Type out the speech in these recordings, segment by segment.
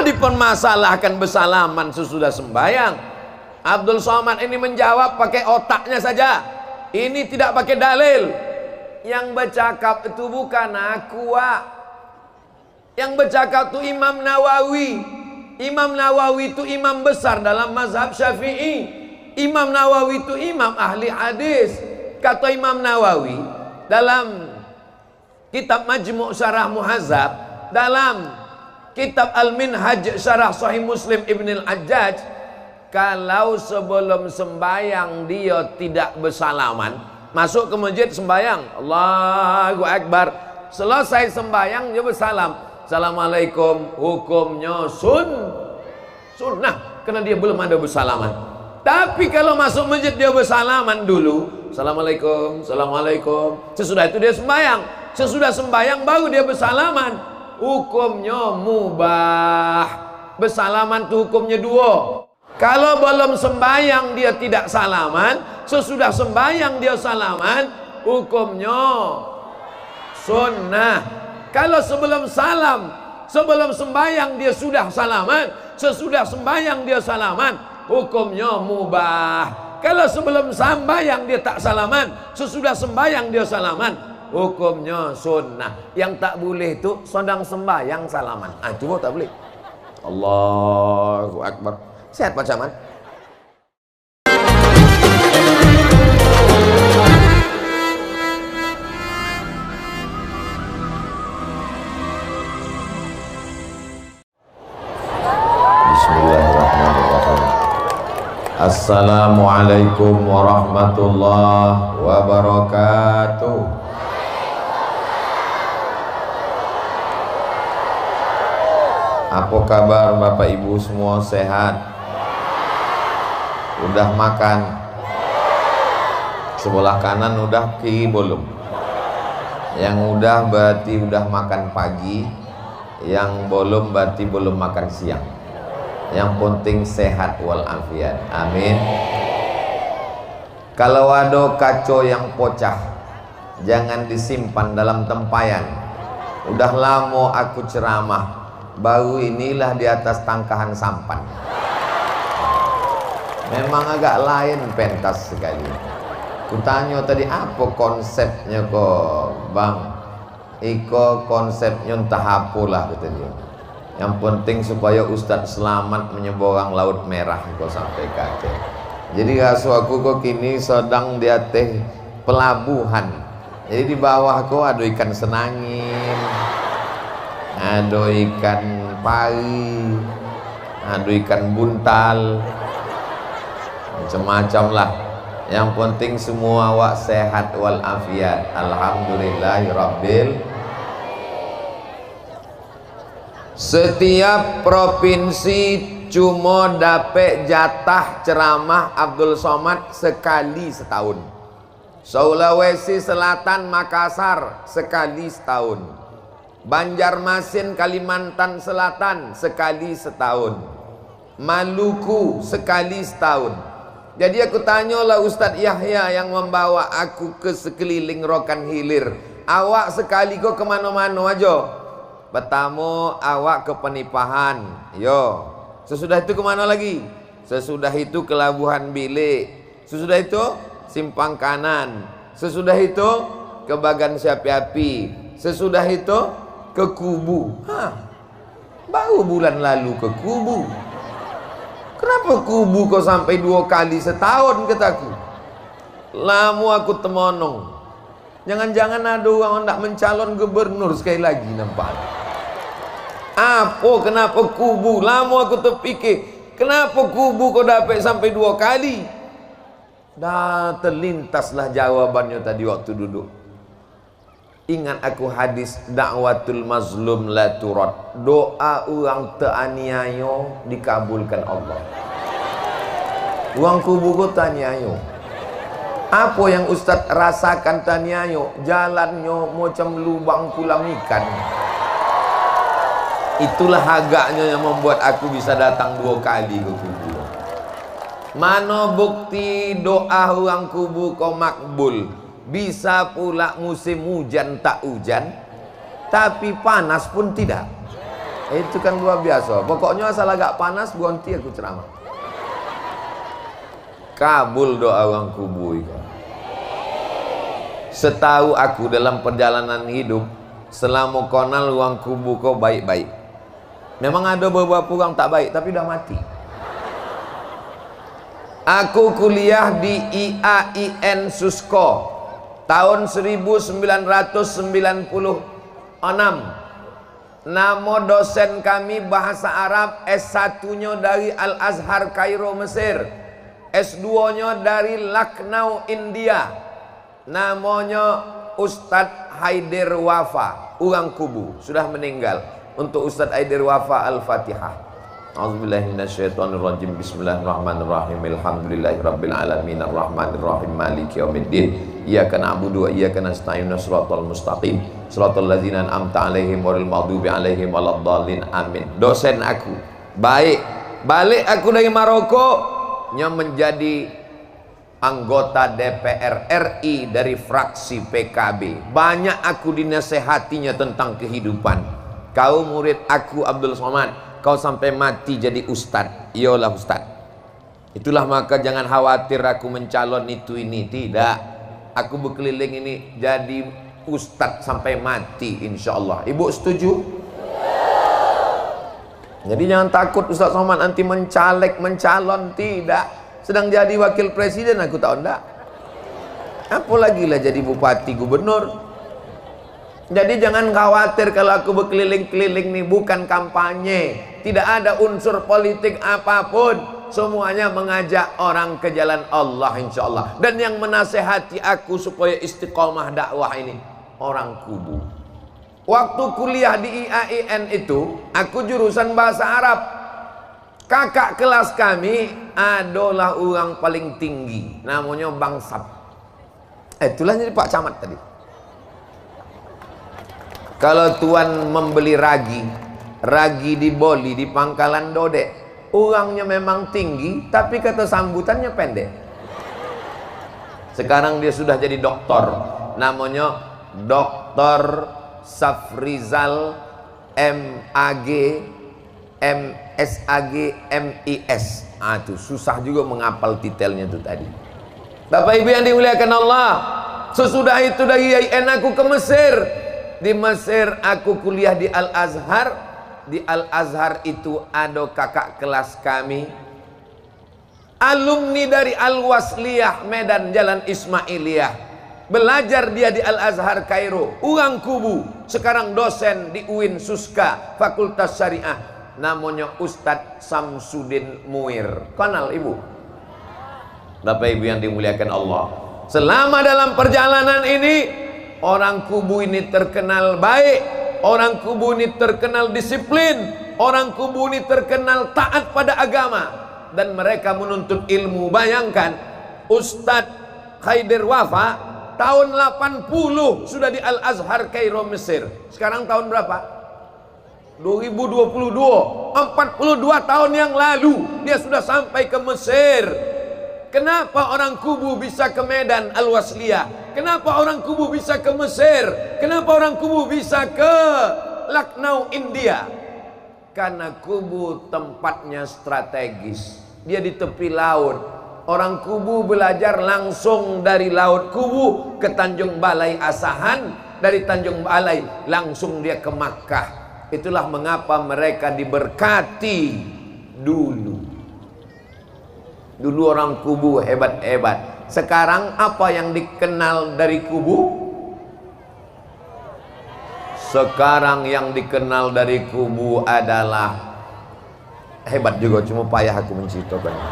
dipermasalahkan bersalaman sesudah sembahyang? Abdul Somad ini menjawab pakai otaknya saja. Ini tidak pakai dalil. Yang bercakap itu bukan aku, Wak. Yang bercakap itu Imam Nawawi. Imam Nawawi itu imam besar dalam mazhab Syafi'i. Imam Nawawi itu imam ahli hadis. Kata Imam Nawawi dalam kitab Majmu' Syarah Muhazzab, dalam kitab Al-Minhaj Syarah Sahih Muslim Ibn Al-Hajjaj, kalau sebelum sembahyang dia tidak bersalaman, masuk ke masjid sembahyang, Allahu Akbar, selesai sembahyang dia bersalam, Assalamualaikum, hukumnya sunnah, karena dia belum ada bersalaman. Tapi kalau masuk masjid dia bersalaman dulu, Assalamualaikum, Assalamualaikum, sesudah itu dia sembahyang, sesudah sembahyang baru dia bersalaman, hukumnya mubah. Bersalaman itu hukumnya dua. Kalau belum sembahyang dia tidak salaman, sesudah sembahyang dia salaman, hukumnya sunnah. Kalau sebelum salam, sebelum sembahyang dia sudah salaman, sesudah sembahyang dia salaman, hukumnya mubah. Kalau sebelum sembahyang dia tak salaman, sesudah sembahyang dia salaman, hukumnya sunnah. Yang tak boleh itu sedang sembahyang salaman. Itu tak boleh. Allahu Akbar. Sehat Pak Camat? Bismillahirrahmanirrahim. Assalamualaikum warahmatullahi wabarakatuh. Apa kabar Bapak Ibu semua, sehat? Udah makan? Sebelah kanan udah, kiri belum. Yang udah berarti udah makan pagi, yang belum berarti belum makan siang. Yang penting sehat walafiat, amin. Kalau ada kaco yang pecah, jangan disimpan dalam tempayan. Udah lama aku ceramah, baru inilah di atas tangkahan sampan. Memang agak lain, pentas sekali. Kutanya tadi apa konsepnya kok Bang? Iko konsepnya entah apalah kata dia. Yang penting supaya Ustadz selamat menyeberang laut merah kau sampai kata. Jadi rasu aku kok kini sedang di atas pelabuhan. Jadi di bawah kau ada ikan senangin, ada ikan pari, ada ikan buntal, macam-macam lah. Yang penting semua awak sehat walafiat. Alhamdulillahirabbil. Setiap provinsi cuma dapat jatah ceramah Abdul Somad sekali setahun. Sulawesi Selatan, Makassar sekali setahun. Banjarmasin, Kalimantan Selatan sekali setahun. Maluku sekali setahun. Jadi aku tanyalah Ustadz Yahya yang membawa aku ke sekeliling Rokan Hilir, awak sekali kok kemana-mana aja? Pertama awak ke Penipahan, yo. Sesudah itu kemana lagi? Sesudah itu ke Labuhan Bilik. Sesudah itu Simpang Kanan. Sesudah itu ke Bagan Siapi-api. Sesudah itu ke Kubu. Baru bulan lalu ke Kubu. Kenapa Kubu kau sampai 2 kali setahun kataku? Lama aku temonong. Jangan-jangan ada orang hendak mencalon gubernur sekali lagi nampak. Apa kenapa Kubu? Lama aku terfikir, kenapa Kubu kau dapat sampai 2 kali? Dah terlintaslah jawabannya tadi waktu duduk. Ingat aku hadis dakwatul mazlum la turad. Doa orang teraniaya dikabulkan Allah. Orang Kubu kau teraniaya. Apa yang Ustaz rasakan taniayo? Jalannya macam lubang kulam ikan. Itulah agaknya yang membuat aku bisa datang 2 kali ke Kubu. Mana bukti doa orang Kubu kau makbul? Bisa pula musim hujan tak hujan, tapi panas pun tidak. Itu kan luar biasa. Pokoknya asal agak panas berhenti aku ceramah. Kabul doa orang kubu itu. Setahu aku dalam perjalanan hidup, selama konal ruang kubu kau baik-baik. Memang ada beberapa orang tak baik tapi dah mati. Aku kuliah di IAIN Susko tahun 1996. Nama dosen kami bahasa Arab, S1-nya dari Al-Azhar Kairo Mesir, S2-nya dari Lucknow India. Namanya Ustadz Haidir Wafa, orang kubu, sudah meninggal. Untuk Ustadz Haidir Wafa, Al-Fatihah. A'udzubillahi minasyaitonirrajim. Bismillahirrahmanirrahim. Alhamdulillahirabbil alamin arrahmanirrahim maliki yaumiddin. Iyyaka na'budu wa iyyaka nasta'in. Shiratal mustaqim. Shiratal ladzina an'amta 'alaihim ghairil maghdubi 'alaihim waladdallin. Amin. Dosen aku baik. Balik aku dari Maroko nya menjadi anggota DPR RI dari fraksi PKB. Banyak aku dinasehatinya tentang kehidupan. Kau murid aku Abdul Somad, kau sampai mati jadi ustad. Iyalah ustad. Itulah maka jangan khawatir aku mencalon itu ini. Tidak. Aku berkeliling ini jadi ustad sampai mati insya Allah. Ibu setuju? Jadi jangan takut Ustaz Somad nanti mencalon. Tidak. Sedang jadi wakil presiden aku tahu enggak. Apalagi lah jadi bupati gubernur. Jadi jangan khawatir kalau aku berkeliling-keliling nih, bukan kampanye. Tidak ada unsur politik apapun. Semuanya mengajak orang ke jalan Allah insya Allah. Dan yang menasehati aku supaya istiqomah dakwah ini orang kubu. Waktu kuliah di IAIN itu, aku jurusan bahasa Arab. Kakak kelas kami adalah orang paling tinggi, namanya Bang Sab. Itulah jadi Pak Camat tadi. Kalau tuan membeli ragi di Boli, di Pangkalan Dodek, orangnya memang tinggi, tapi kata sambutannya pendek. Sekarang dia sudah jadi doktor, namanya Doktor Safrizal MAG MSAG MIS. Itu susah juga menghafal detailnya itu tadi. Bapak Ibu yang dimuliakan Allah, sesudah itu dari IAIN aku ke Mesir. Di Mesir aku kuliah di Al-Azhar. Di Al-Azhar itu ada kakak kelas kami, alumni dari Al-Wasliyah Medan Jalan Ismailiyah. Belajar dia di Al-Azhar Kairo, orang kubu. Sekarang dosen di UIN Suska Fakultas Syariah, namanya Ustadz Samsudin Muir. Kenal ibu? Bapak Ibu yang dimuliakan Allah, selama dalam perjalanan ini orang kubu ini terkenal baik, orang kubu ini terkenal disiplin, orang kubu ini terkenal taat pada agama, dan mereka menuntut ilmu. Bayangkan Ustadz Haidir Wafa tahun 80 sudah di Al-Azhar Kairo Mesir. Sekarang tahun berapa? 2022. 42 tahun yang lalu dia sudah sampai ke Mesir. Kenapa orang kubu bisa ke Medan Al-Wasliyah? Kenapa orang kubu bisa ke Mesir? Kenapa orang kubu bisa ke Lucknow India? Karena kubu tempatnya strategis. Dia di tepi laut. Orang kubu belajar langsung dari laut kubu ke Tanjung Balai Asahan, dari Tanjung Balai langsung dia ke Makkah. Itulah mengapa mereka diberkati dulu. Dulu orang kubu hebat-hebat. Sekarang apa yang dikenal dari kubu? Sekarang yang dikenal dari kubu adalah hebat juga, cuma payah aku menceritakannya.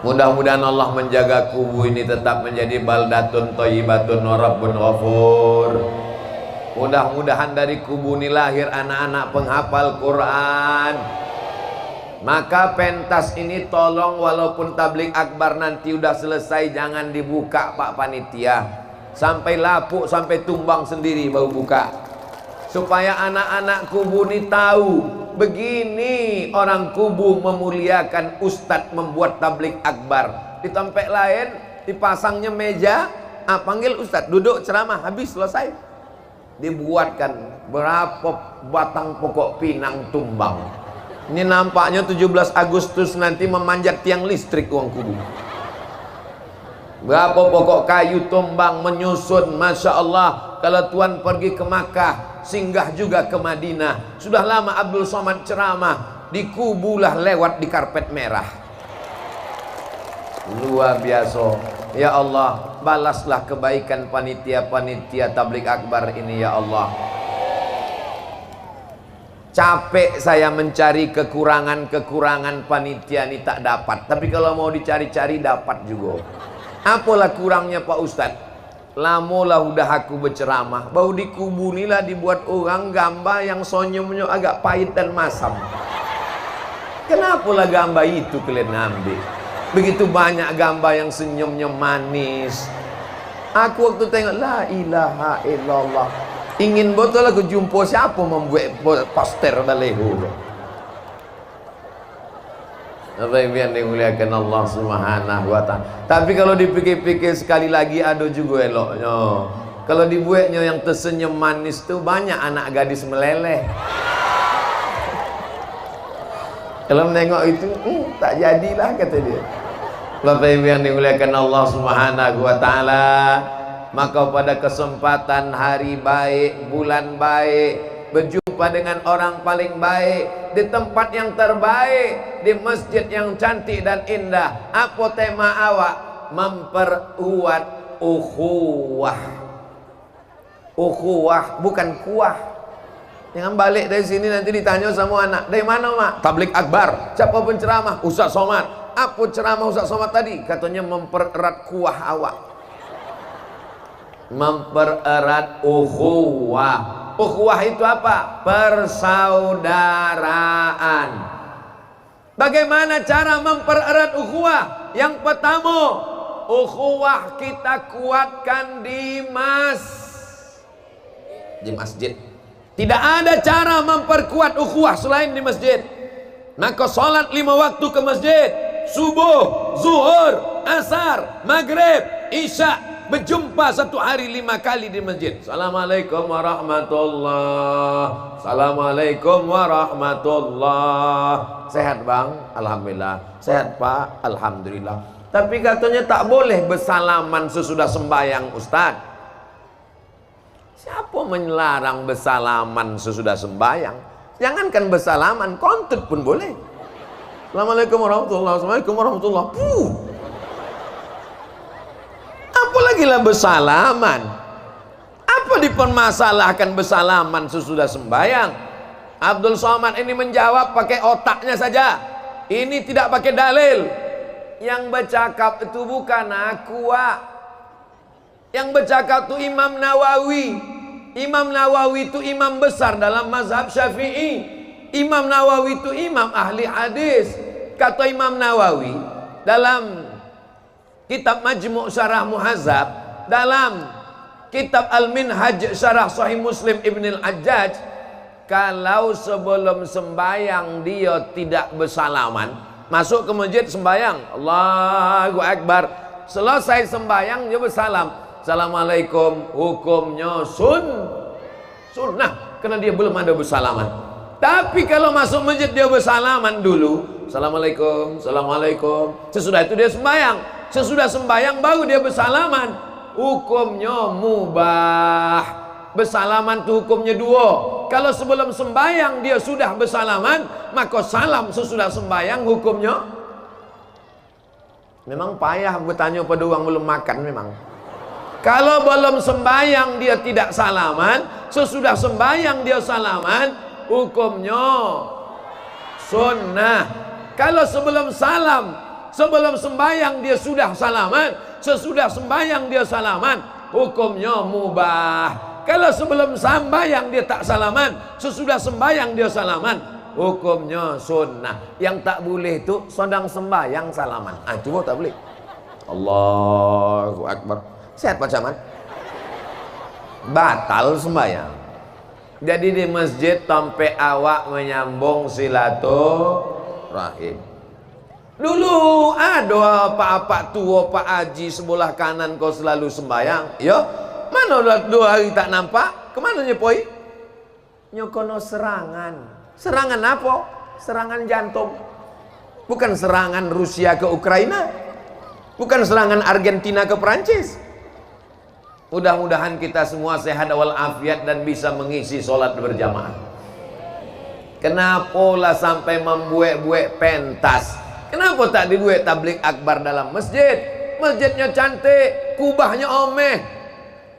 Mudah-mudahan Allah menjaga kubu ini tetap menjadi baldatun thayyibatun wa rabbun ghafur. Mudah-mudahan dari kubu ini lahir anak-anak penghafal Quran. Maka pentas ini tolong, walaupun tabligh akbar nanti udah selesai, jangan dibuka Pak Panitia. Sampai lapuk, sampai tumbang sendiri baru buka. Supaya anak-anak kubu ini tahu, begini orang kubu memuliakan ustadz membuat tabligh akbar. Di tempat lain dipasangnya meja, panggil ustadz, duduk ceramah, habis selesai. Dibuatkan berapa batang pokok pinang tumbang. Ini nampaknya 17 Agustus nanti memanjat tiang listrik uang kubu. Berapa pokok kayu tumbang menyusun. Masya Allah, kalau Tuhan pergi ke Makkah, singgah juga ke Madinah. Sudah lama Abdul Somad ceramah, di kubulah lewat di karpet merah. Luar biasa. Ya Allah, balaslah kebaikan panitia-panitia tabligh akbar ini ya Allah. Capek saya mencari kekurangan-kekurangan panitia ini tak dapat. Tapi kalau mau dicari-cari dapat juga. Apalah kurangnya Pak Ustadz? Lamolah udah aku berceramah, bau di kubu inilah dibuat orang gambar yang senyumnya agak pahit dan masam. Kenapalah gambar itu kalian ambil? Begitu banyak gambar yang senyumnya manis. Aku waktu tengok, la ilaha illallah, ingin betul aku jumpa siapa membuat poster baleho. Apa yang dimuliakan Allah Subhanahu wa ta'ala. Tapi kalau dipikir-pikir sekali lagi ada juga eloknya. Kalau dibuatnya yang tersenyum manis tuh banyak anak gadis meleleh. Kalau menengok itu tak jadilah kata dia. Bapak Ibu yang dimuliakan Allah Subhanahu wa ta'ala, maka pada kesempatan hari baik, bulan baik, berjumpa dengan orang paling baik, di tempat yang terbaik, di masjid yang cantik dan indah. Apa tema awak? Memperuat ukhuwah. Ukhuwah, bukan kuah. Jangan balik dari sini nanti ditanya sama anak, dari mana mak? Tabligh akbar. Siapa penceramah? Ustaz Somad. Apa ceramah Ustaz Somad tadi? Katanya mempererat kuah awak. Mempererat ukhuwah. Ukhuwah itu apa? Persaudaraan. Bagaimana cara mempererat ukhuwah? Yang pertama, ukhuwah kita kuatkan di masjid. Tidak ada cara memperkuat ukhuwah selain di masjid. Maka sholat 5 waktu ke masjid, subuh, zuhur, asar, maghrib, isya, berjumpa satu hari 5 kali di masjid. Assalamualaikum warahmatullah. Assalamualaikum warahmatullah. Sehat bang? Alhamdulillah. Sehat pak? Alhamdulillah. Tapi katanya tak boleh bersalaman sesudah sembahyang Ustaz. Siapa melarang bersalaman sesudah sembahyang? Jangankan bersalaman, kontut pun boleh. Assalamualaikum warahmatullah. Assalamualaikum warahmatullah. Apalagi lah bersalaman. Apa dipermasalahkan bersalaman sesudah sembahyang? Abdul Somad ini menjawab pakai otaknya saja. Ini tidak pakai dalil. Yang bercakap itu bukan aku, Wak. Yang bercakap itu Imam Nawawi. Imam Nawawi itu imam besar dalam mazhab Syafi'i. Imam Nawawi itu imam ahli hadis. Kata Imam Nawawi dalam kitab Majmu' Syarah Muhazzab, dalam kitab Al-Minhaj Syarah Sahih Muslim Ibn Al-Hajjaj, kalau sebelum sembayang dia tidak bersalaman, masuk ke masjid sembayang, Allahu Akbar, selesai sembayang dia bersalam, Assalamualaikum, hukumnya sunnah karena dia belum ada bersalaman. Tapi kalau masuk masjid dia bersalaman dulu, Assalamualaikum, Assalamualaikum, sesudah itu dia sembayang. Sesudah sembayang baru dia bersalaman, hukumnya mubah. Bersalaman itu hukumnya 2. Kalau sebelum sembayang dia sudah bersalaman, maka salam sesudah sembayang hukumnya. Memang payah bertanya pada orang belum makan memang. Kalau belum sembayang dia tidak salaman, sesudah sembayang dia salaman, hukumnya sunnah. Kalau sebelum sembayang dia sudah salaman, sesudah sembayang dia salaman, hukumnya mubah. Kalau sebelum sembayang dia tak salaman, sesudah sembayang dia salaman, hukumnya sunnah. Yang tak boleh itu sedang sembayang salaman. Coba tak boleh. Allahu Akbar. Sehat Pak Camat? Batal sembahyang. Jadi di masjid sampai awak menyambung silaturahim. Dulu ada pak tua, pak haji sebelah kanan kau selalu sembahyang. Ya, mana 2 hari tak nampak? Kemana nyepoi? nyokono serangan. Serangan apa? Serangan jantung. Bukan serangan Rusia ke Ukraina, bukan serangan Argentina ke Perancis. Mudah-mudahan kita semua sehat walafiat dan bisa mengisi sholat berjamaah. Kenapa lah sampai membuat-buat pentas? Kenapa tak dibuat tablik akbar dalam masjid? Masjidnya cantik, kubahnya omeh,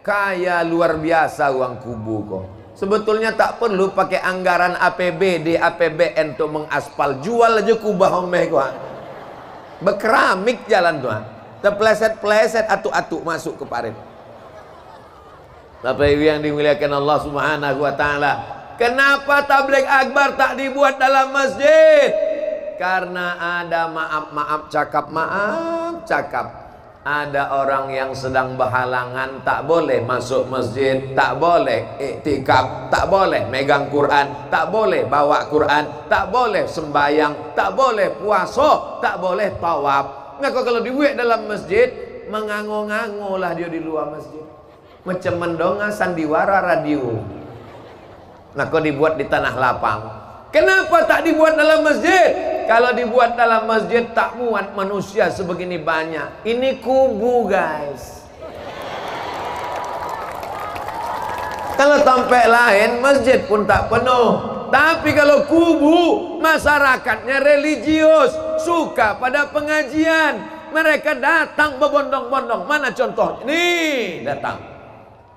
kaya luar biasa uang kubu kok. Sebetulnya tak perlu pakai anggaran APBD, APBN untuk mengaspal. Jual aja kubah omeh kok. Berkeramik jalan tuh. Terpleset-pleset atuk-atuk masuk ke parit. Bapak Ibu yang dimuliakan Allah Subhanahu wa taala. Kenapa tabligh akbar tak dibuat dalam masjid? Karena ada maaf cakap. Ada orang yang sedang berhalangan, tak boleh masuk masjid, tak boleh iktikaf, tak boleh megang Quran, tak boleh bawa Quran, tak boleh sembahyang, tak boleh puasa, tak boleh tawaf. Maka kalau dibuat dalam masjid, mengango-ngango lah dia di luar masjid. Macam mendonga sandiwara radio. Maka dibuat di tanah lapang. Kenapa tak dibuat dalam masjid? Kalau dibuat dalam masjid tak muat manusia sebegini banyak. Ini kubu guys. Kalau tempat lain masjid pun tak penuh. Tapi kalau kubu, masyarakatnya religius, suka pada pengajian. Mereka datang berbondong-bondong. Mana contoh? Nih datang.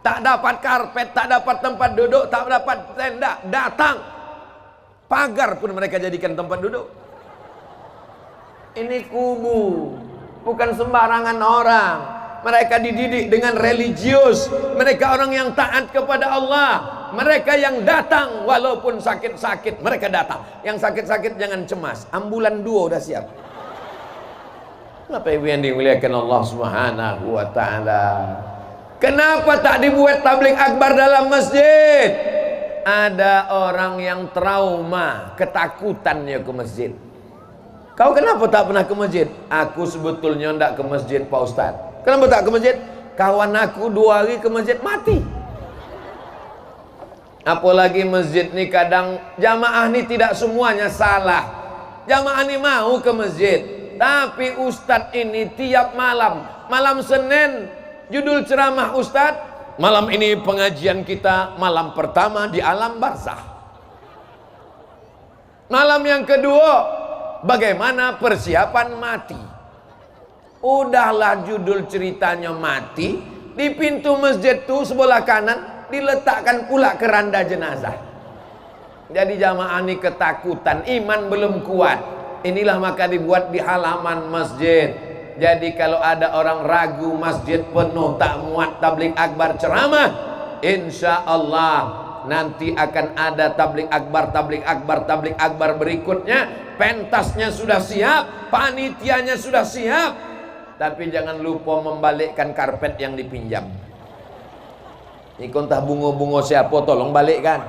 Tak dapat karpet, tak dapat tempat duduk, tak dapat tenda, datang. Pagar pun mereka jadikan tempat duduk. Ini kubu, bukan sembarangan orang. Mereka dididik dengan religius. Mereka orang yang taat kepada Allah. Mereka yang datang walaupun sakit-sakit, mereka datang. Yang sakit-sakit jangan cemas, ambulan 2 udah siap. Bapak Ibu yang dimuliakan Allah Subhanahu wa taala. Kenapa tak dibuat tabligh akbar dalam masjid? Ada orang yang trauma, ketakutannya ke masjid. Kau kenapa tak pernah ke masjid? Aku sebetulnya tidak ke masjid Pak Ustadz. Kenapa tak ke masjid? Kawan aku 2 hari ke masjid mati. Apalagi masjid ni kadang jamaah ni tidak semuanya salah. Jamaah ni mau ke masjid, tapi Ustadz ini tiap malam, malam Senin judul ceramah Ustadz, malam ini pengajian kita malam pertama di alam barzah. Malam yang kedua, bagaimana persiapan mati. Udahlah judul ceritanya mati. Di pintu masjid tu sebelah kanan diletakkan pula keranda jenazah. Jadi jamaah ini ketakutan, iman belum kuat. Inilah maka dibuat di halaman masjid. Jadi kalau ada orang ragu masjid penuh tak muat tabligh akbar ceramah, insya Allah nanti akan ada tabligh akbar berikutnya. Pentasnya sudah siap, panitianya sudah siap, tapi jangan lupa membalikkan karpet yang dipinjam. Ini kontah bunga-bunga siapa, tolong balikkan.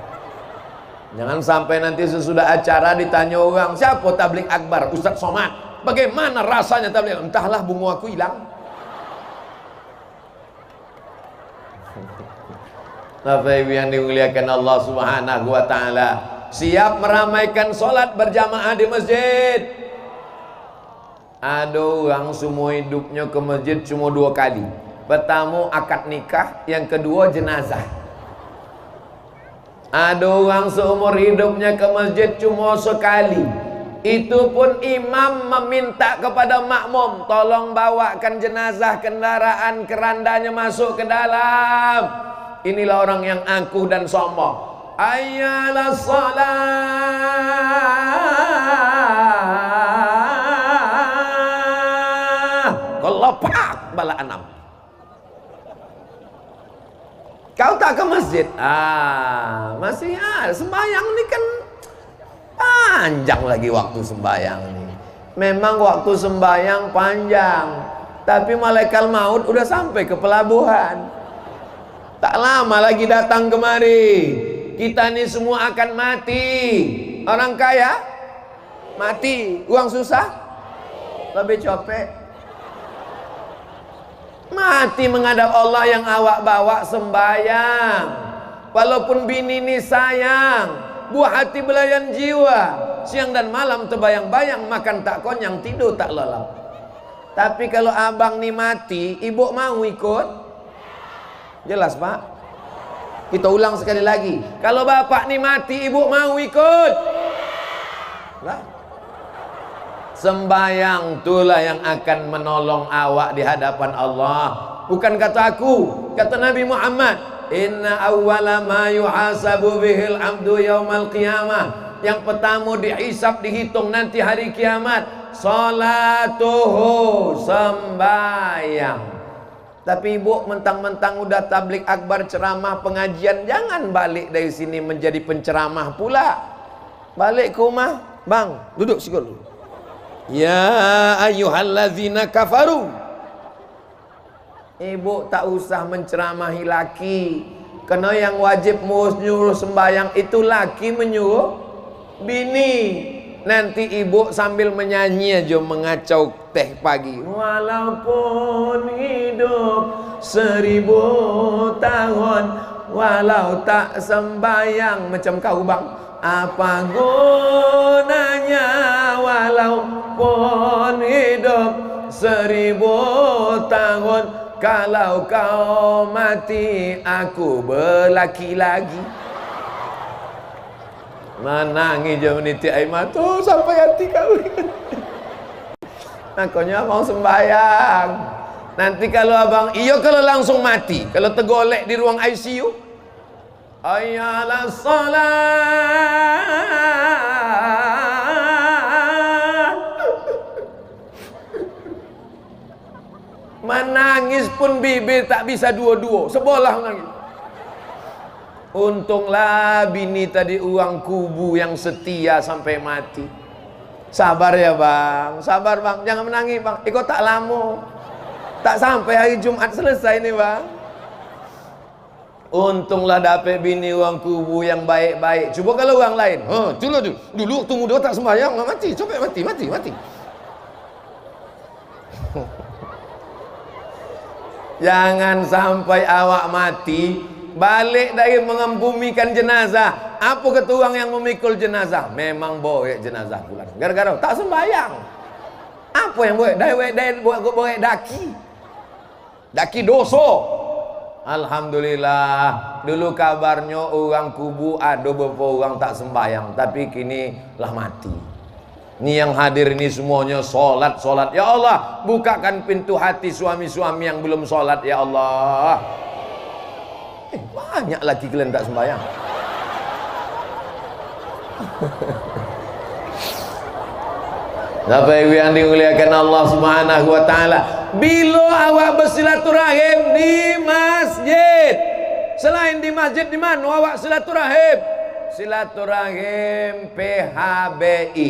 Jangan sampai nanti sesudah acara ditanya orang, siapa tabligh akbar? Ustadz Somad. Bagaimana rasanya tabligh? Entahlah, bunga aku hilang. Bapak Ibu yang dimuliakan Allah Subhanahu wa taala, siap meramaikan sholat berjamaah di masjid. Ada orang semua hidupnya ke masjid cuma 2 kali. Pertama akad nikah, yang kedua jenazah. Ada orang seumur hidupnya ke masjid cuma sekali. Itu pun imam meminta kepada makmum, tolong bawakan jenazah, kendaraan kerandanya masuk ke dalam. Inilah orang yang angkuh dan sombong. Ayyalah salah, kelepak bala 6. Kau tak ke masjid? Masih ada sembahyang ini kan panjang lagi waktu sembahyang ini. Memang waktu sembahyang panjang, tapi malaikat maut udah sampai ke pelabuhan. Tak lama lagi datang kemari. Kita ini semua akan mati. Orang kaya mati, uang susah lebih copek. Mati menghadap Allah yang awak bawa sembahyang. Walaupun bini ini sayang, buah hati belayan jiwa, siang dan malam terbayang-bayang, makan tak konyang, tidur tak lelap. Tapi kalau abang nih mati, ibu mau ikut? Jelas pak? Kita ulang sekali lagi. Kalau bapak nih mati, ibu mau ikut? Lah. Sembayang itulah yang akan menolong awak di hadapan Allah. Bukan kata aku, kata Nabi Muhammad. Inna awwala ma yuhasabu bihil abdu yaumal qiyamah. Yang pertama dihisab, dihitung nanti hari kiamat, salatuhu, sembayang. Tapi ibu mentang-mentang udah tablik akbar, ceramah, pengajian, jangan balik dari sini menjadi penceramah pula. Balik ke rumah, bang, duduk sikit dulu. Ya ayyuhallazina kafaru. Ibu tak usah menceramahi laki, karena yang wajib menyuruh sembahyang itu laki menyuruh bini. Nanti ibu sambil menyanyi aja mengacau teh pagi. Walaupun hidup 1000 tahun, walau tak sembahyang, macam kau bang, apa gunanya walaupun hidup 1000 tahun, kalau kau mati aku berlaki lagi. Menangis je meniti air mata sampai hati kau. Makanya mau sembahyang. Nanti kalau abang, iyo kalau langsung mati, kalau tergolek di ruang ICU, ayalah salat. Menangis pun bibir tak bisa dua-dua, sebelah menangis. Untunglah bini tadi uang kubu yang setia sampai mati. Sabar ya bang, sabar bang, jangan menangis bang. Ikut tak lama, tak sampai hari Jumat selesai nih bang. Untunglah dapat bini uang kubu yang baik-baik. Coba kalau orang lain, dulu waktu muda tak sembahyang, mati, coba mati. Jangan sampai awak mati balik dari mengembumikan jenazah. Apa kata orang yang memikul jenazah? Memang boek jenazah pula. Gara-gara tak sembahyang. Apa yang boek? Boek daki dosa. Alhamdulillah. Dulu kabarnya orang kubu ada beberapa orang tak sembahyang, tapi kini lah mati. Ini yang hadir ini semuanya solat. Ya Allah, bukakan pintu hati suami-suami yang belum solat ya Allah. Banyak lagi kalian tak sembahyang. Bapak Ibu yang dimuliakan Allah Subhanahu wa taala, bila awak bersilaturahim di masjid, selain di masjid di mana awak silaturahim? Silaturahim PHBI,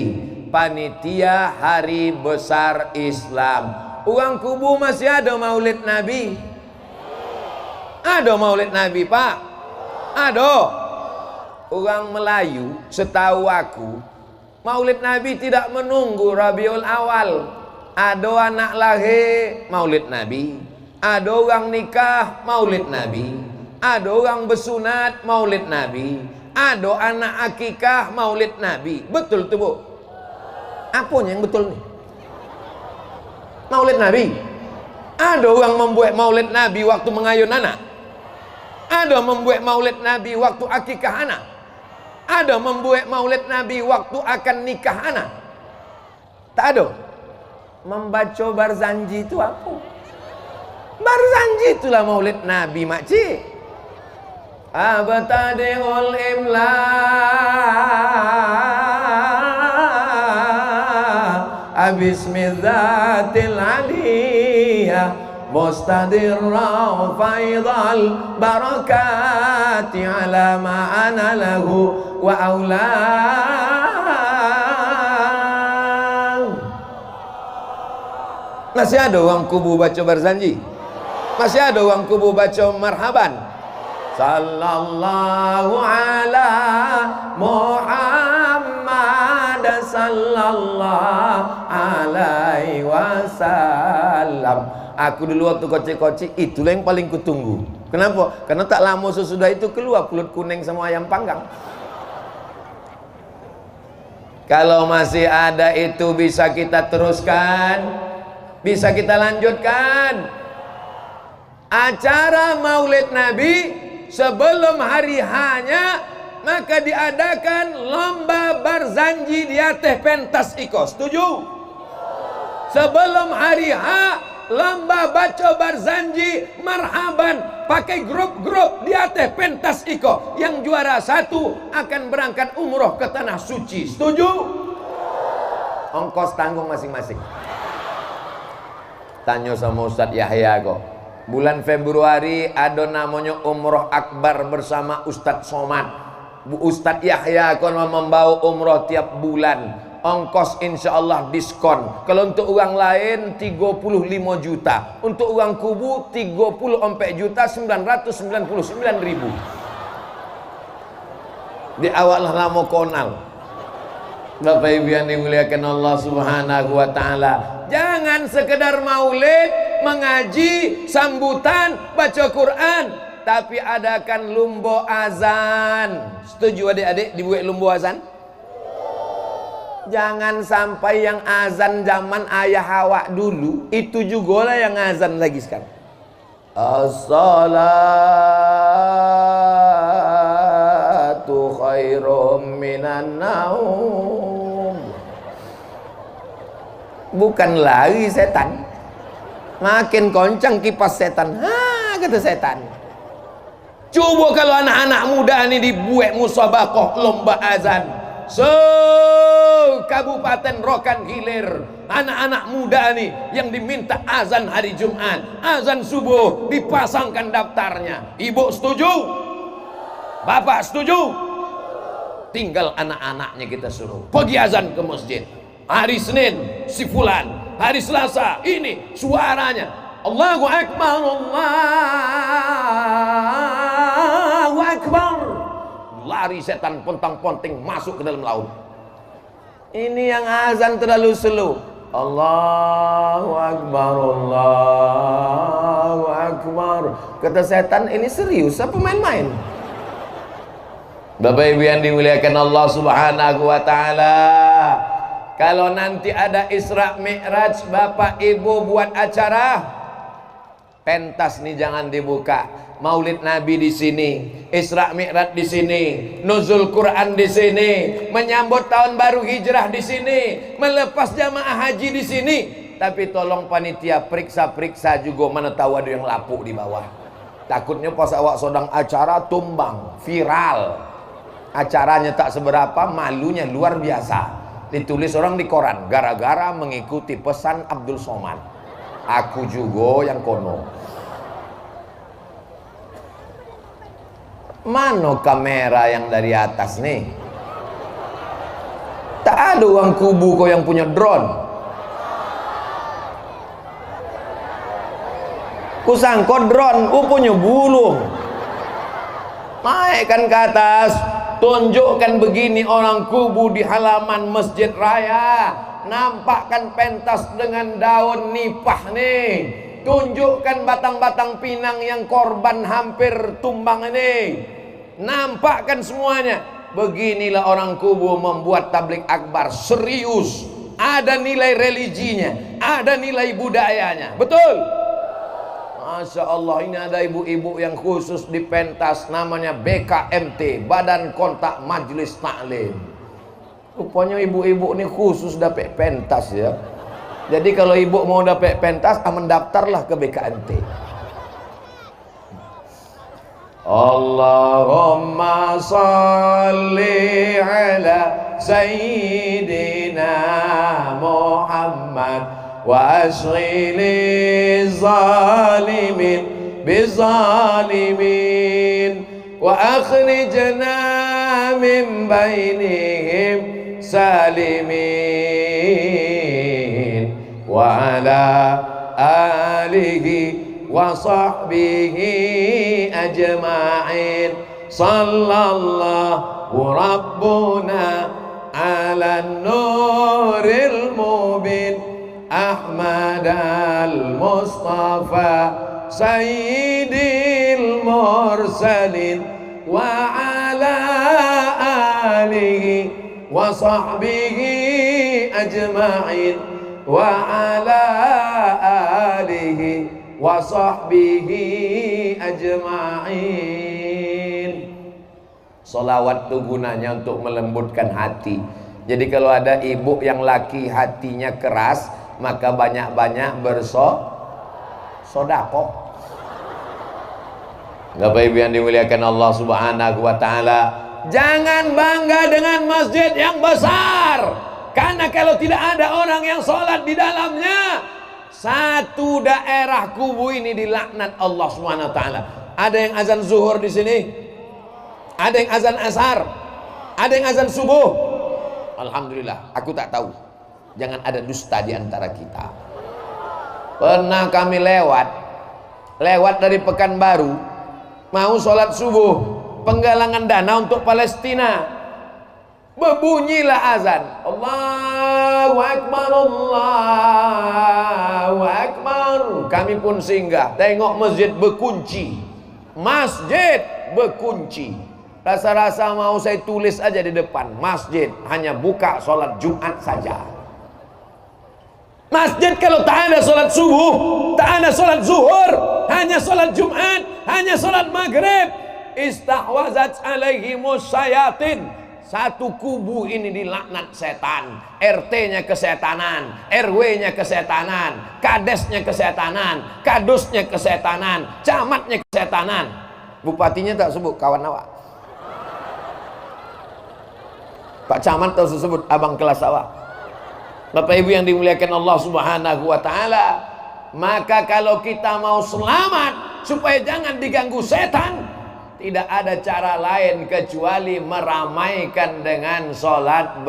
Panitia Hari Besar Islam. Uang kubu masih ada maulid Nabi? Ada maulid Nabi pak? Ada. Orang Melayu setahu aku, maulid Nabi tidak menunggu Rabiul Awal. Ada anak lahir maulid Nabi, ada orang nikah maulid Nabi, ada orang bersunat maulid Nabi, ada anak akikah maulid Nabi. Betul tu bu? Apanya yang betul nih? Maulid Nabi. Ada orang membuat maulid Nabi waktu mengayun anak. Ada membuat maulid Nabi waktu akikah anak. Ada membuat maulid Nabi waktu akan nikah anak. Tak ada. Membaca barzanji itu apa? Barzanji itulah maulid Nabi makcik. Abtadi'ul imla Bismidzatil aliyah mustadirra faidal barakati ala ma ana lahu wa aula. Masih ada orang kubu baca barzanji? Masih ada orang kubu baca marhaban? Sallallahu ala Muhammad sallallahu alaihi wasallam. Aku dulu waktu kocik-kocik itulah yang paling kutunggu. Kenapa? Karena tak lama sesudah itu keluar pulut kuning sama ayam panggang. Kalau masih ada itu bisa kita teruskan, bisa kita lanjutkan. Acara Maulid Nabi sebelum hari H-nya maka diadakan lomba barzanji di atas pentas iko. Setuju? Sebelum hari H lomba baca barzanji marhaban pakai grup-grup di atas pentas iko. Yang juara satu akan berangkat umroh ke tanah suci. Setuju? Ongkos tanggung masing-masing. Tanya sama Ustadz Yahya kok. Bulan Februari ada namanya umroh akbar bersama Ustadz Somad. Ustadz Yahya akan membawa umroh tiap bulan. Ongkos insya Allah diskon. Kalau untuk uang lain 35 juta. Untuk uang kubu 34 juta 999 ribu. Di awal lama konal. Bapak Ibu yang dimuliakan Allah Subhanahu wa taala. Jangan sekedar maulid, mengaji, sambutan, baca Quran, tapi adakan lumba azan. Setuju adik-adik dibuat lumba azan? Jangan sampai yang azan zaman ayah Hawa dulu itu juga lah yang azan lagi sekarang. As-salatu khairum minan naum. Bukan lari setan. Makin kencang kipas setan. Ha, kata setan. Coba kalau anak-anak muda ini dibuat musabaqah lomba azan. Kabupaten Rokan Hilir, anak-anak muda nih yang diminta azan hari Jumat, azan subuh, dipasangkan daftarnya. Ibu setuju? Bapak setuju? Tinggal anak-anaknya kita suruh pergi azan ke masjid. Hari Senin si fulan, hari Selasa ini suaranya Allahu Akbar, Allahu Akbar. Lari setan pontang-ponting masuk ke dalam laut. Ini yang azan terlalu slow. Allahu Akbar, Allahu Akbar. Kata setan, ini serius apa main-main? Bapak Ibu yang dimuliakan Allah Subhanahu wa taala. Kalau nanti ada Isra Mi'raj, Bapak Ibu buat acara pentas nih jangan dibuka. Maulid Nabi di sini, Isra Mi'raj di sini, nuzul Quran di sini, menyambut tahun baru hijrah di sini, melepas jamaah haji di sini. Tapi tolong panitia periksa-periksa juga, mana tahu ada yang lapuk di bawah. Takutnya pas awak sedang acara tumbang, viral. Acaranya tak seberapa, malunya luar biasa. Ditulis orang di koran, gara-gara mengikuti pesan Abdul Somad. Aku juga yang kono. Mana kamera yang dari atas nih? Tak ada uang kubu kau yang punya drone. Kusangkut drone, punya bulung. Naikkan ke atas, tunjukkan begini orang kubu di halaman masjid raya. Nampakkan pentas dengan daun nipah nih. Tunjukkan batang-batang pinang yang korban hampir tumbang ini. Nampakkan semuanya. Beginilah orang kubu membuat tablik akbar serius. Ada nilai religinya, ada nilai budayanya. Betul? Masya Allah, ini ada ibu-ibu yang khusus di pentas, namanya BKMT, Badan Kontak Majelis Taklim. Rupanya ibu-ibu ini khusus dapat pentas ya. Jadi kalau ibu mau dapat pentas, mendaftarlah ke BKMT. Allahumma salli ala Sayyidina Muhammad wa ashghili zalimin bizalimin wa akhrijna min bainihim salimin wa ala alihi wa sahbihi ajma'in. Sallallahu rabbuna ala nuril mubin Ahmad al-Mustafa Sayyidil mursalin wa ala alihi wa sahbihi ajma'in wa ala alihi wa sahbihi ajma'in. Solawat itu gunanya untuk melembutkan hati. Jadi kalau ada ibu yang laki hatinya keras, maka banyak-banyak bersodako. Bapak Ibu yang dimuliakan Allah Subhanahu wa taala, jangan bangga dengan masjid yang besar, karena kalau tidak ada orang yang sholat di dalamnya, satu daerah kubu ini dilaknat Allah Subhanahu wa taala. Ada yang azan zuhur di sini, ada yang azan asar, ada yang azan subuh. Alhamdulillah, aku tak tahu. Jangan ada dusta di antara kita. Pernah kami lewat dari Pekanbaru, mau sholat subuh, penggalangan dana untuk Palestina. Berbunyilah azan, Allahu Akbar, Allahu Akbar. Kami pun singgah, tengok masjid berkunci. Masjid berkunci. Rasa-rasa mau saya tulis aja di depan, masjid hanya buka sholat Jumat saja. Masjid kalau tak ada sholat subuh, tak ada sholat zuhur, hanya sholat Jumat, hanya sholat maghrib. Istahwazat alaihimus syayatin. Satu kubu ini dilaknat setan. RT-nya kesetanan, RW-nya kesetanan, kadesnya kesetanan, kadusnya kesetanan, camatnya kesetanan. Bupatinya tak sebut, kawan awak. Pak Camat tahu sebut abang kelas awak. Bapak Ibu yang dimuliakan Allah Subhanahu wa taala, maka kalau kita mau selamat supaya jangan diganggu setan, tidak ada cara lain kecuali meramaikan dengan sholat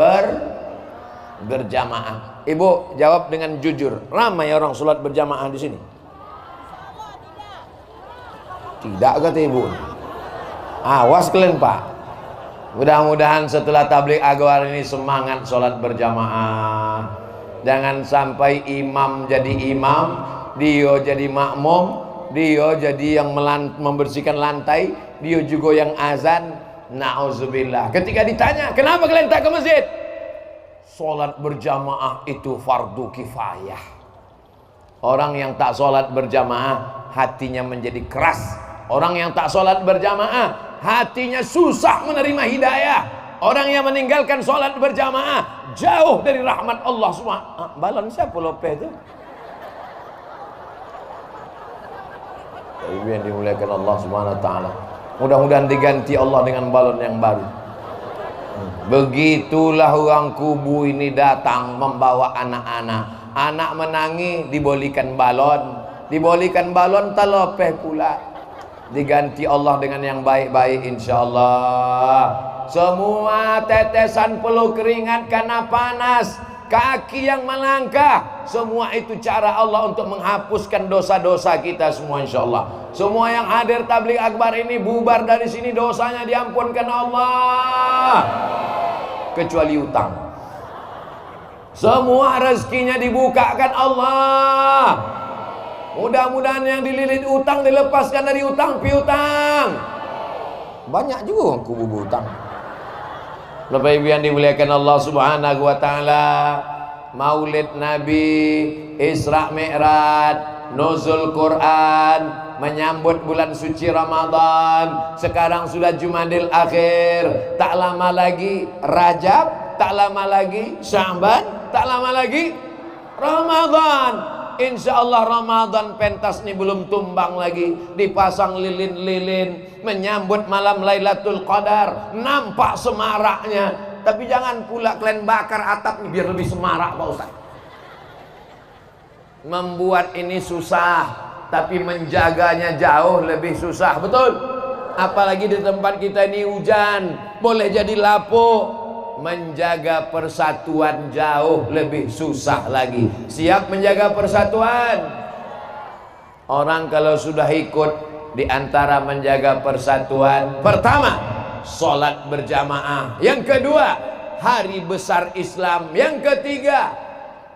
berjamaah. Ibu jawab dengan jujur, ramai orang sholat berjamaah di sini? Tidak kata ibu. Awas kalian Pak. Mudah-mudahan setelah tabligh akbar ini semangat sholat berjamaah. Jangan sampai imam jadi imam, dia jadi makmum, dia jadi yang membersihkan lantai, dia juga yang azan. Na'udzubillah. Ketika ditanya, kenapa kalian tak ke masjid? Sholat berjamaah itu fardu kifayah. Orang yang tak sholat berjamaah hatinya menjadi keras. Orang yang tak sholat berjamaah hatinya susah menerima hidayah. Orang yang meninggalkan sholat berjamaah jauh dari rahmat Allah SWT. Balon siapa Lope itu? Ibu yang dimuliakan Allah SWT, mudah-mudahan diganti Allah dengan balon yang baru. Begitulah orang kubu ini datang membawa anak-anak. Anak menangi dibolikan balon, tak Lope pula. Diganti Allah dengan yang baik-baik insyaallah. Semua tetesan peluh keringat karena panas, kaki yang melangkah, semua itu cara Allah untuk menghapuskan dosa-dosa kita semua insyaallah. Semua yang hadir tabligh akbar ini bubar dari sini dosanya diampunkan Allah, kecuali utang. Semua rezekinya dibukakan Allah. Mudah-mudahan yang dililit utang dilepaskan dari utang piutang. Banyak juga kubu utang. Bapak Ibu yang dimuliakan Allah Subhanahu wa taala, Maulid Nabi, Isra Mi'raj, nuzul Quran, menyambut bulan suci Ramadan. Sekarang sudah Jumadil Akhir, tak lama lagi Rajab, tak lama lagi Sya'ban, tak lama lagi Ramadan. Insya Allah Ramadan pentas ini belum tumbang lagi, dipasang lilin-lilin menyambut malam Lailatul Qadar, nampak semaraknya. Tapi jangan pula kalian bakar atap nih biar lebih semarak Pak Ustaz. Membuat ini susah, tapi menjaganya jauh lebih susah, betul? Apalagi di tempat kita ini hujan, boleh jadi lapuk. Menjaga persatuan jauh lebih susah lagi. Siap menjaga persatuan? Orang kalau sudah ikut di antara menjaga persatuan, pertama, sholat berjamaah. Yang kedua, hari besar Islam. Yang ketiga,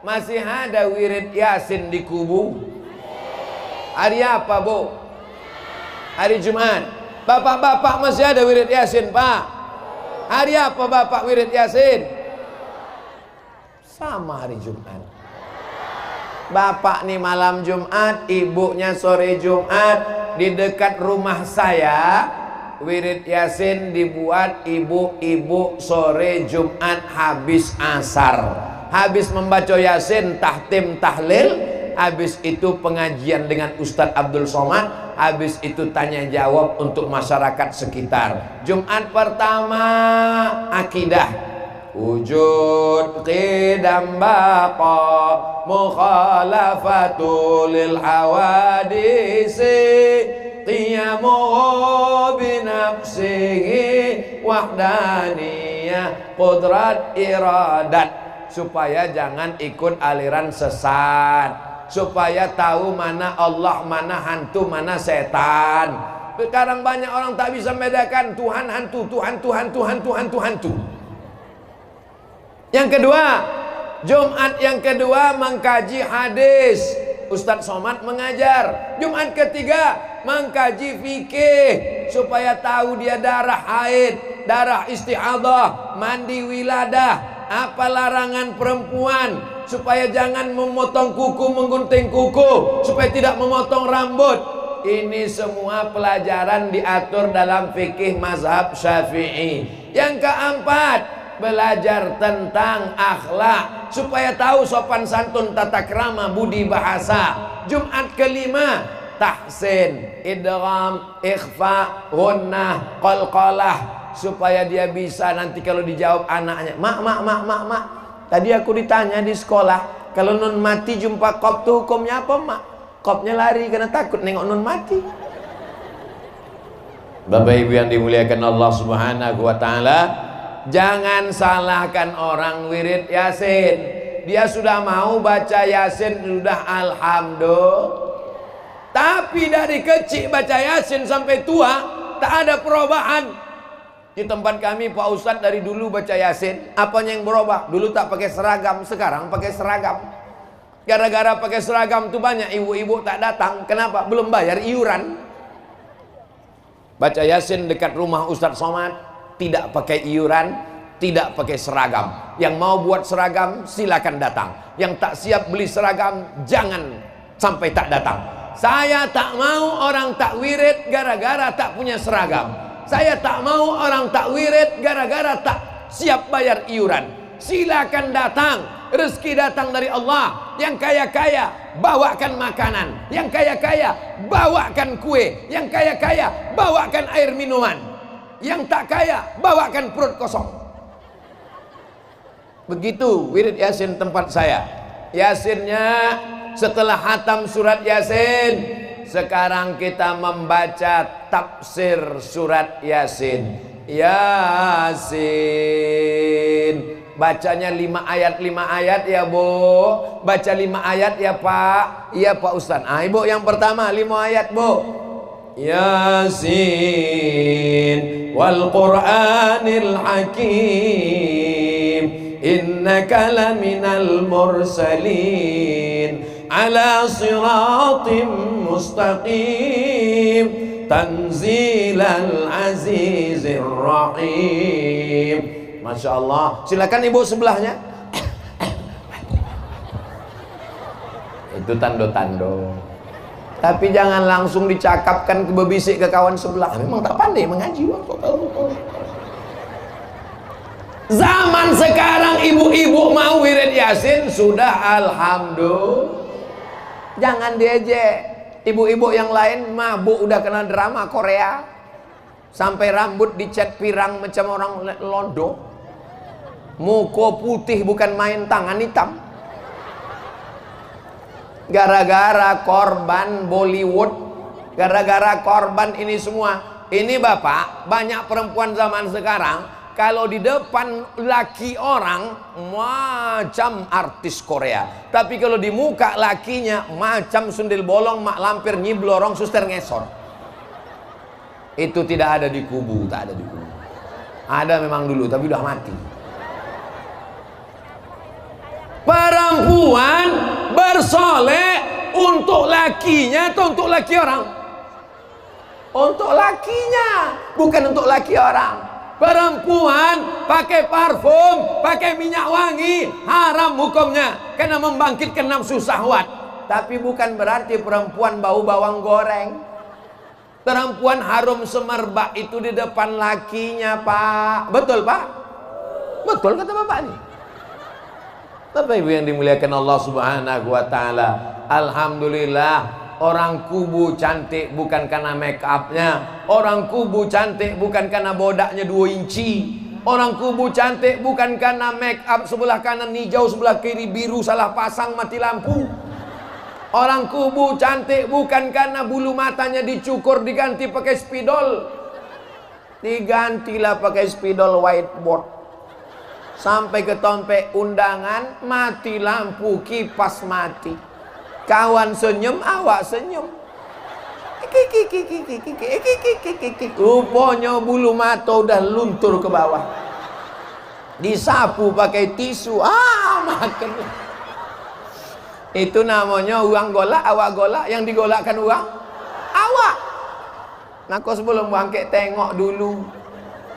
masih ada wirid Yasin di kubu. Hari apa Bu? Hari Jumat. Bapak-bapak masih ada wirid Yasin, Pak? Hari apa bapak wirid Yasin? Sama hari Jumat. Bapak nih malam Jumat, ibunya sore Jumat. Di dekat rumah saya wirid Yasin dibuat ibu-ibu sore Jumat habis asar. Habis membaca Yasin, tahtim, tahlil. Habis itu pengajian dengan Ustadz Abdul Somad. Habis itu tanya jawab untuk masyarakat sekitar. Jumat pertama akidah. Wujud qidam baqa mukhalafatu lil hawadisi qiyamuhu binafsihi wahdaniyah qudrat iradat. Supaya jangan ikut aliran sesat, supaya tahu mana Allah, mana hantu, mana setan. Sekarang banyak orang tak bisa membedakan Tuhan hantu, Tuhan Tuhan Tuhan Tuhan Tuhan hantu. Yang kedua, Jumat yang kedua mengkaji hadis. Ustadz Somad mengajar. Jumat ketiga mengkaji fikih supaya tahu dia darah haid, darah istihadah, mandi wiladah, apa larangan perempuan, supaya jangan memotong kuku, menggunting kuku, supaya tidak memotong rambut. Ini semua pelajaran diatur dalam fikih mazhab Syafi'i. Yang keempat, belajar tentang akhlak supaya tahu sopan santun, tata krama, budi bahasa. Jumat kelima, tahsin, idgham, ikhfa, gunnah, qalqalah, supaya dia bisa nanti kalau dijawab anaknya, mak, tadi aku ditanya di sekolah, kalau nun mati jumpa kop tuh hukumnya apa, mak? Kopnya lari karena takut nengok nun mati. Bapak Ibu yang dimuliakan Allah Subhanahu wa taala, jangan salahkan orang wirid Yasin. Dia sudah mau baca Yasin, sudah alhamdulillah. Tapi dari kecil baca Yasin sampai tua tak ada perubahan. Di tempat kami Pak Ustadz dari dulu baca Yasin, apanya yang berubah? Dulu tak pakai seragam, sekarang pakai seragam. Gara-gara pakai seragam tuh banyak ibu-ibu tak datang. Kenapa? Belum bayar iuran. Baca Yasin dekat rumah Ustadz Somad, tidak pakai iuran, tidak pakai seragam. Yang mau buat seragam silakan datang. Yang tak siap beli seragam jangan sampai tak datang. Saya tak mau orang tak wirid gara-gara tak punya seragam. Saya tak mau orang tak wirid gara-gara tak siap bayar iuran. Silakan datang. Rezeki datang dari Allah. Yang kaya-kaya bawakan makanan, yang kaya-kaya bawakan kue, yang kaya-kaya bawakan air minuman, yang tak kaya bawakan perut kosong. Begitu wirid Yasin tempat saya. Yasinnya setelah hatam surat Yasin, sekarang kita membaca tafsir surat Yasin. Yasin, bacanya 5 ayat ya Bu. Baca 5 ayat ya Pak. Iya Pak Ustaz. Ibu yang pertama 5 ayat Bu. Yasin wal Qur'anil Hakim, innaka laminal mursalin ala siratim mustaqim, tanzilal azizir rahim. Masya Allah. Silakan ibu sebelahnya. Itu tando-tando. Tapi jangan langsung dicakapkan ke bebisik ke kawan sebelah. Memang tak pandai mengaji. Zaman sekarang ibu-ibu mau wirid Yasin sudah alhamdulillah. Jangan diejek. Ibu-ibu yang lain mabuk udah kena drama Korea. Sampai rambut dicat pirang macam orang londo. Muka putih bukan main, tangan hitam. Gara-gara korban Bollywood, gara-gara korban ini semua. Ini Bapak, banyak perempuan zaman sekarang kalau di depan laki orang macam artis Korea, tapi kalau di muka lakinya macam sundel bolong, mak lampir, nyiblorong, suster ngesot. Itu tidak ada di kubu, tak ada di kubu. Ada memang dulu, tapi udah mati. Perempuan bersolek untuk lakinya atau untuk laki orang? Untuk lakinya, bukan untuk laki orang. Perempuan pakai parfum, pakai minyak wangi, haram hukumnya, karena membangkitkan nafsu syahwat. Tapi bukan berarti perempuan bau bawang goreng. Perempuan harum semerbak itu di depan lakinya, Pak. Betul, Pak? Betul kata Bapak nih. Bapak Ibu yang dimuliakan Allah Subhanahu wa taala. Alhamdulillah. Orang kubu cantik bukan karena make upnya. Orang kubu cantik bukan karena bodaknya 2 inci. Orang kubu cantik bukan karena make up sebelah kanan hijau, sebelah kiri biru, salah pasang mati lampu. Orang kubu cantik bukan karena bulu matanya dicukur diganti pakai spidol. Digantilah pakai spidol whiteboard. Sampai ke tompe undangan mati lampu, kipas mati. Kawan senyum, awak senyum. Rupanya bulu mata udah luntur ke bawah. Disapu pakai tisu. Makan. Itu namanya uang golak, awak golak. Yang digolakkan uang awak. Nah, kau sebelum bangkit tengok dulu.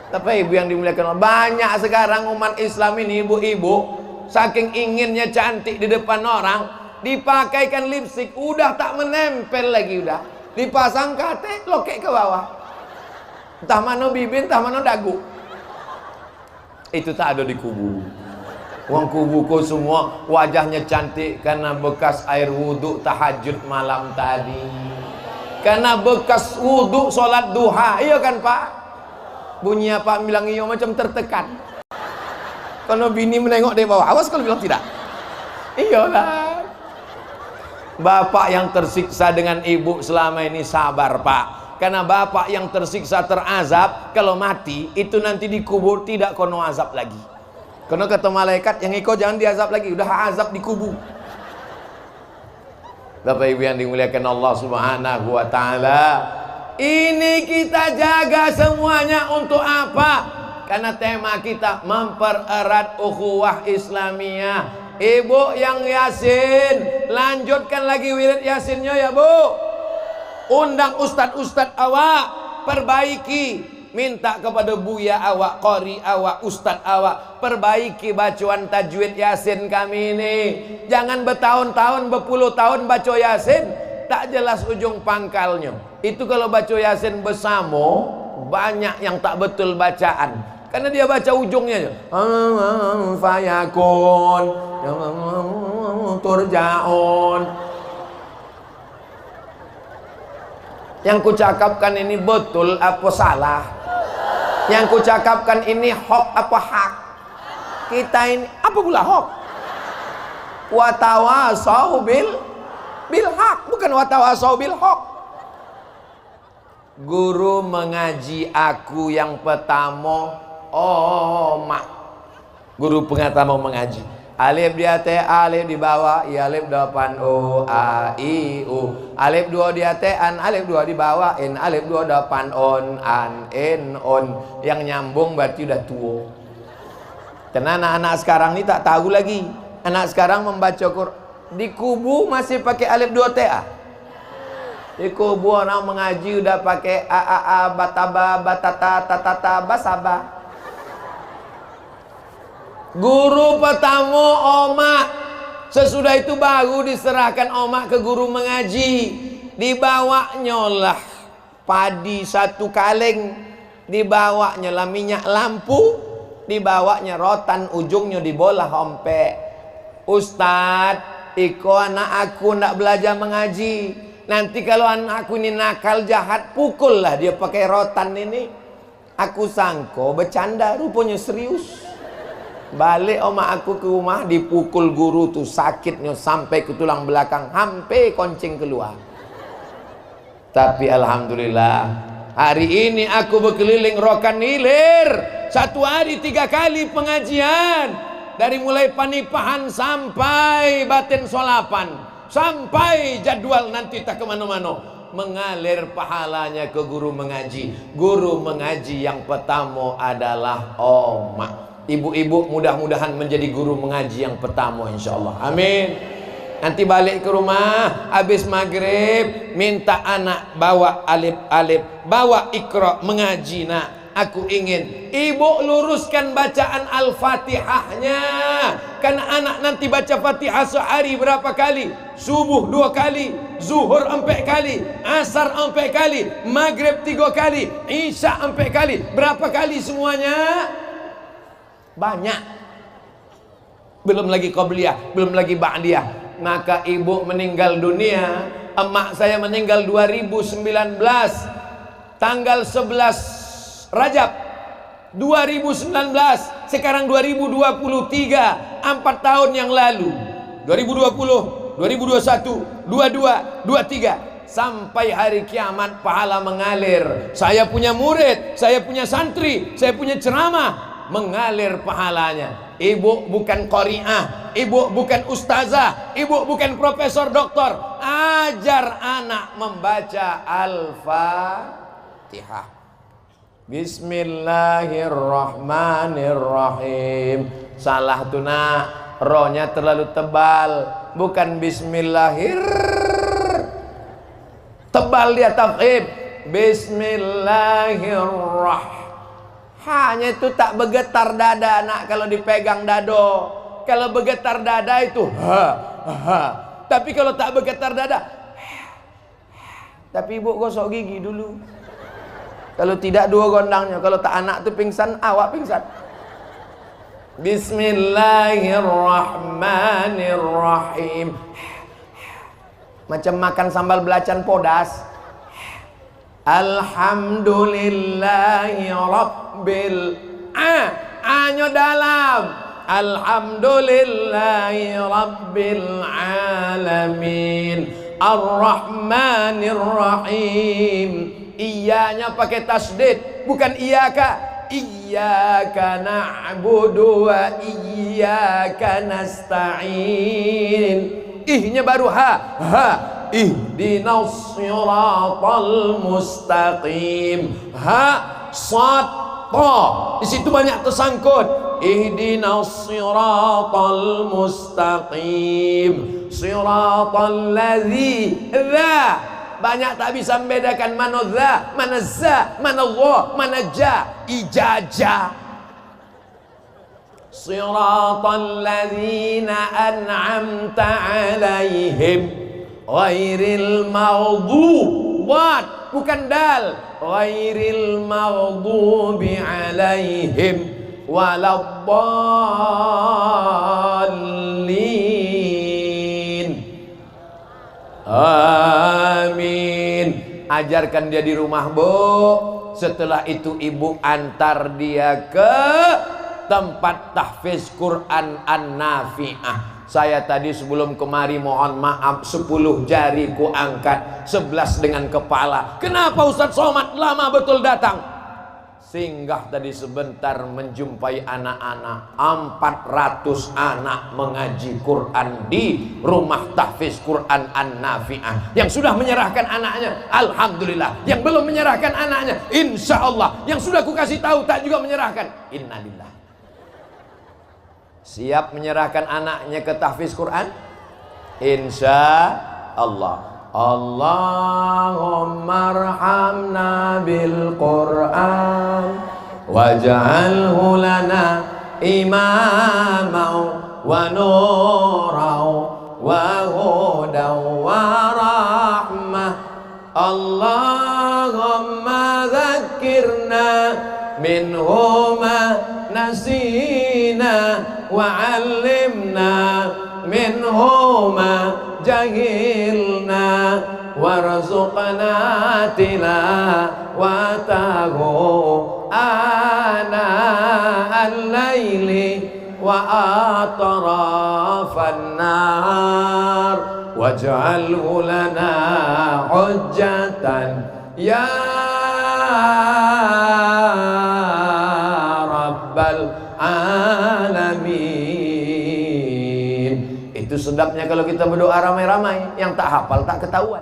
Tapi ibu yang dimuliakan Allah, banyak sekarang umat Islam ini, ibu-ibu, saking inginnya cantik di depan orang, dipakaikan lipstik, udah tak menempel lagi, udah dipasang kate, lokek ke bawah, entah mana bibir, entah mana dagu. Itu tak ada di kubu. Uang kubuku semua wajahnya cantik karena bekas air wudhu tahajud malam tadi, karena bekas wudhu sholat duha. Iya kan Pak? Bunyi apa bilang iya macam tertekan. Kalau bini menengok dari bawah, awas kalau bilang tidak. Iyalah. Bapak yang tersiksa dengan ibu selama ini sabar, Pak. Karena bapak yang tersiksa terazab, kalau mati itu nanti dikubur tidak kono azab lagi. Karena kata malaikat, yang iko jangan diazab lagi, udah azab dikubur. Bapak Ibu yang dimuliakan Allah Subhanahu wa taala, ini kita jaga semuanya untuk apa? Karena tema kita mempererat ukhuwah Islamiyah. Ibu yang Yasin, lanjutkan lagi wirid Yasinnya ya Bu. Undang ustad-ustad awak, perbaiki. Minta kepada buya awak, qori awak, ustad awak, perbaiki bacaan tajwid Yasin kami ini. Jangan bertahun-tahun, berpuluh tahun baca Yasin, tak jelas ujung pangkalnya. Itu kalau baca Yasin bersama, banyak yang tak betul bacaan. Karena dia baca ujungnya, fayakun, turjaun. Yang kucakapkan ini betul apa salah? Yang kucakapkan ini hok apa hak? Kita ini apa pula hok? Watawasau bil hak, bukan watawasau bil hok. Guru mengaji aku yang pertama, mak. Guru pertama mengaji. Alif di atas, alif di bawah, i alif depan, o a i u. Alif 2 di atas, an alif 2 di bawah, in alif 2 depan, on an in on. Yang nyambung berarti udah tua. Karena anak-anak sekarang ini tak tahu lagi. Anak sekarang membaca Quran di kubu masih pakai alif 2 ta. Di kubu orang mengaji udah pakai a bataba batata tatata basaba. Guru pertama omak. Sesudah itu baru diserahkan omak ke guru mengaji. Dibawanya lah padi 1 kaleng, dibawanya lah minyak lampu, dibawanya rotan ujungnya dibolah ompek. Ustadz, iko anak aku ndak belajar mengaji. Nanti kalau anak aku ini nakal jahat, pukullah dia pakai rotan ini. Aku sangko bercanda, rupanya serius. Balik omak aku ke rumah, dipukul guru tuh sakitnya sampai ke tulang belakang, hampir koncing keluar. Tapi alhamdulillah, hari ini aku berkeliling Rokan Hilir. 1 hari 3 kali pengajian. Dari mulai panipahan sampai Batin Solapan, sampai jadwal nanti tak kemana-mana, mengalir pahalanya ke guru mengaji. Guru mengaji yang pertama adalah omak. Ibu-ibu mudah-mudahan menjadi guru mengaji yang pertama insyaallah. Amin. Nanti balik ke rumah habis maghrib minta anak bawa alif-alif, bawa Iqra mengaji. Nak, aku ingin ibu luruskan bacaan Al-Fatihahnya. Karena anak nanti baca Fatihah sehari berapa kali? Subuh 2 kali, zuhur 4 kali, asar 4 kali, maghrib 3 kali, isya 4 kali. Berapa kali semuanya? Banyak. Belum lagi qabliyah, belum lagi ba'diyah. Maka ibu meninggal dunia, emak saya meninggal 2019 tanggal 11 Rajab 2019. Sekarang 2023, 4 tahun yang lalu. 2020, 2021, 22, 23, sampai hari kiamat pahala mengalir. Saya punya murid, saya punya santri, saya punya ceramah, mengalir pahalanya. Ibu bukan qari'ah, ibu bukan ustazah, ibu bukan profesor doktor. Ajar anak membaca Al-Fatihah. Bismillahirrahmanirrahim. Salah tuh nak, rohnya terlalu tebal. Bukan bismillahir, tebal dia tafkhim. Bismillahirrahmanirrahim. Hanya itu tak bergetar dada nak kalau dipegang dado. Kalau bergetar dada itu Tapi kalau tak bergetar dada, tapi ibu gosok gigi dulu. Kalau tidak 2 gondangnya. Kalau tak anak tu pingsan, awak pingsan. Bismillahirrahmanirrahim. Macam makan sambal belacan podas. Alhamdulillahi rabbil A-nya dalam. Alhamdulillahi rabbil alamin. Ar-Rahmanir-Rahim. Iyanya pakai tasdid, bukan iyaka. Iyyaka na'budu wa iyyaka nasta'in. Ihnya baru ha. Ihdinas siratal mustaqim. Ha, sad, ta. Di situ banyak tersangkut. Ihdinas siratal mustaqim. Siratal ladzi dza. Banyak tak bisa membedakan mana dza, mana za, mana dha, mana ja. Ijajah. Siratal ladzina an'amta 'alaihim ghairil maghdub, bukan dal, ghairil maghdubi 'alaihim waladdallin. Amin. Ajarkan dia di rumah, Bu. Setelah itu ibu antar dia ke tempat tahfiz Quran An-Nafi'ah. Saya tadi sebelum kemari mohon maaf 10 jari ku angkat, 11 dengan kepala. Kenapa Ustaz Somad lama betul datang? Singgah tadi sebentar menjumpai anak-anak. 400 anak mengaji Quran di rumah tahfiz Quran An-Nafi'ah. Yang sudah menyerahkan anaknya, alhamdulillah. Yang belum menyerahkan anaknya, insya Allah. Yang sudah ku kasih tahu tak juga menyerahkan, innalillah. Siap menyerahkan anaknya ke tahfiz Quran? Insya Allah. Allahumma arhamna bil Quran waj'alhu lana imamau wa nurau wa hudaw wa rahmah. Allahumma dhakkirna minhu ma nasina wa 'allimna minhu ma jahilna warzuqna tilawatahu ana al-laili wa atrafan nar waj'alhu lana hujjatan ya rabbal alamin. Itu sedapnya kalau kita berdoa ramai-ramai, yang tak hafal tak ketahuan.